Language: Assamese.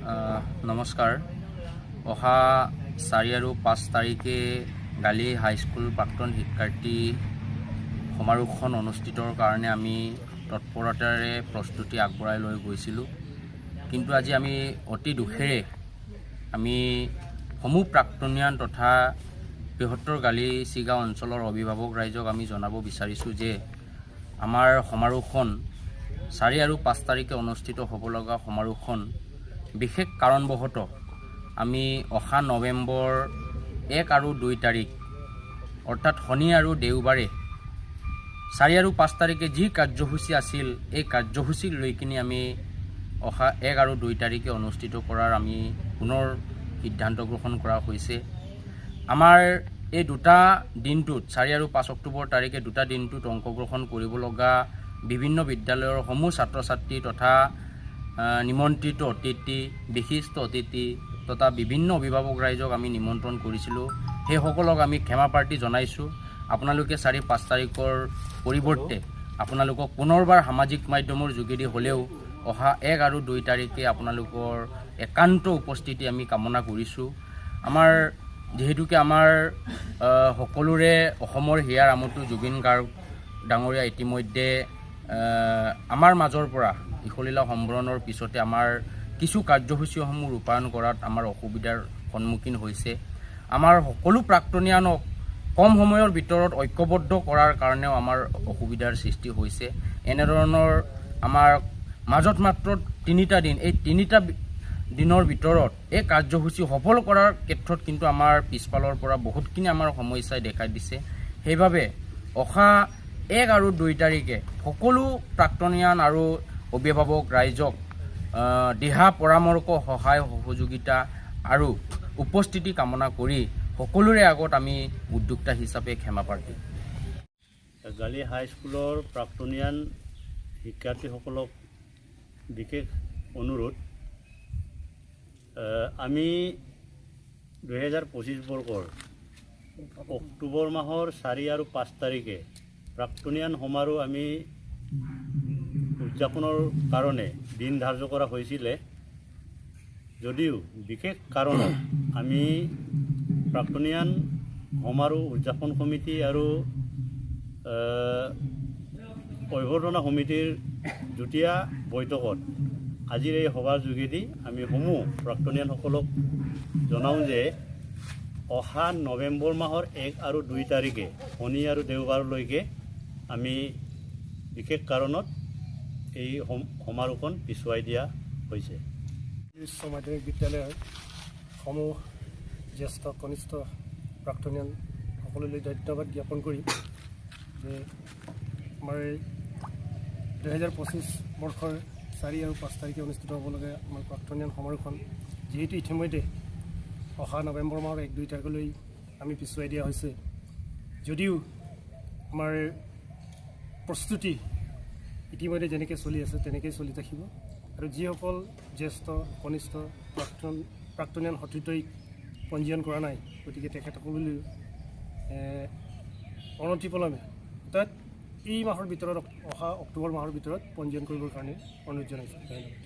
নমস্কাৰ। অহা 4 আৰু 5 তাৰিখে গালি হাইস্কুল প্ৰাক্তন শিক্ষাৰ্থী সমাৰোহখন অনুষ্ঠিতৰ কাৰণে আমি তৎপৰতাৰে প্ৰস্তুতি আগবঢ়াই লৈ গৈছিলোঁ। কিন্তু আজি আমি অতি দুখেৰে আমি সমূহ প্ৰাক্তনীয়ান তথা বৃহত্তৰ গালিচিগাঁও অঞ্চলৰ অভিভাৱক ৰাইজক আমি জনাব বিচাৰিছোঁ যে আমাৰ সমাৰোহখন 4 আৰু 5 তাৰিখে অনুষ্ঠিত হ'ব লগা সমাৰোহখন বিশেষ কাৰণবশতঃ আমি অহা নৱেম্বৰ 1 আৰু 2 তাৰিখ অৰ্থাৎ শনি আৰু দেওবাৰে 4 আৰু 5 তাৰিখে যি কাৰ্যসূচী আছিল এই কাৰ্যসূচীক লৈ কিনি আমি অহা 1 আৰু 2 তাৰিখে অনুষ্ঠিত কৰাৰ আমি পুনৰ সিদ্ধান্ত গ্ৰহণ কৰা হৈছে। আমাৰ এই দুটা দিনটোত 4 আৰু 5 অক্টোবৰ তাৰিখে দুটা দিনটোত অংশগ্ৰহণ কৰিব লগা বিভিন্ন বিদ্যালয়ৰ সমূহ ছাত্ৰ ছাত্ৰী তথা নিমন্ত্ৰিত অতিথি বিশিষ্ট অতিথি তথা বিভিন্ন অভিভাৱক ৰাইজক আমি নিমন্ত্ৰণ কৰিছিলোঁ। সেইসকলক আমি ক্ষমা প্ৰাৰ্থী জনাইছোঁ। আপোনালোকে 4-5 তাৰিখৰ পৰিৱৰ্তে আপোনালোকক পুনৰবাৰ সামাজিক মাধ্যমৰ যোগেদি হ'লেও অহা 1 আৰু 2 তাৰিখে আপোনালোকৰ একান্ত উপস্থিতি আমি কামনা কৰিছোঁ। আমাৰ যিহেতুকে আমাৰ সকলোৰে অসমৰ হিয়াৰ আমঠু জুবিন গাৰ্গ ডাঙৰীয়া ইতিমধ্যে আমাৰ মাজৰ পৰা ইখলীলা সম্বৰণৰ পিছতে আমাৰ কিছু কাৰ্যসূচীসমূহ ৰূপায়ণ কৰাত আমাৰ অসুবিধাৰ সন্মুখীন হৈছে। আমাৰ সকলো প্ৰাক্তনীয়ানক কম সময়ৰ ভিতৰত ঐক্যবদ্ধ কৰাৰ কাৰণেও আমাৰ অসুবিধাৰ সৃষ্টি হৈছে। এনেধৰণৰ আমাৰ মাজত মাত্ৰ 3টা দিন, এই 3টা দিনৰ ভিতৰত এই কাৰ্যসূচী সফল কৰাৰ ক্ষেত্ৰত কিন্তু আমাৰ পিছফালৰ পৰা বহুতখিনি আমাৰ সমস্যাই দেখা দিছে। সেইবাবে অহা 1 আৰু 2 তাৰিখে সকলো প্ৰাক্তনীয়ান আৰু অভিভাৱক ৰাইজক দিহা পৰামৰ্শ সহায় সহযোগিতা আৰু উপস্থিতি কামনা কৰি সকলোৰে আগত আমি উদ্যোক্তা হিচাপে ক্ষমা প্ৰাৰ্থী। গালি হাইস্কুলৰ প্ৰাক্তনীয়ান শিক্ষাৰ্থীসকলক বিশেষ অনুৰোধ, আমি 2025 বৰ্ষৰ অক্টোবৰ মাহৰ 4 আৰু 5 তাৰিখে প্ৰাক্তনীয়ান সমাৰোহ আমি উদযাপনৰ কাৰণে দিন ধাৰ্য কৰা হৈছিলে। যদিও বিশেষ কাৰণত আমি প্ৰাক্তনীয়ান সমাৰোহ উদযাপন সমিতি আৰু অভ্যৰ্থনা সমিতিৰ যুটীয়া বৈঠকত আজিৰ এই সভাৰ যোগেদি আমি সমূহ প্ৰাক্তনীয়ানসকলক জনাওঁ যে অহা নৱেম্বৰ মাহৰ 1 আৰু 2 তাৰিখে শনি আৰু দেওবাৰলৈকে আমি বিশেষ কাৰণত এই সমাৰোহখন পিছুৱাই দিয়া হৈছে। উচ্চ মাধ্যমিক বিদ্যালয়ৰ সমূহ জ্যেষ্ঠ কনিষ্ঠ প্ৰাক্তনীয়ান সকলোলৈ ধন্যবাদ জ্ঞাপন কৰি যে আমাৰ 2025 বৰ্ষৰ 4 আৰু 5 তাৰিখে অনুষ্ঠিত হ'ব লগা আমাৰ প্ৰাক্তনীয়ান সমাৰোহখন যিহেতু ইতিমধ্যে অহা নৱেম্বৰ মাহৰ 1-2 তাৰিখলৈ আমি পিছুৱাই দিয়া হৈছে, যদিও আমাৰ প্ৰস্তুতি ইতিমধ্যে যেনেকৈ চলি আছে তেনেকৈয়ে চলি থাকিব আৰু যিসকল জ্যেষ্ঠ কনিষ্ঠ প্ৰাক্তনীয়ান সতীৰ্থই পঞ্জীয়ন কৰা নাই, গতিকে তেখেতসকললৈ অনতিপলমে অৰ্থাৎ এই মাহৰ ভিতৰত অহা অক্টোবৰ মাহৰ ভিতৰত পঞ্জীয়ন কৰিবৰ কাৰণে অনুৰোধ জনাইছোঁ। ধন্যবাদ।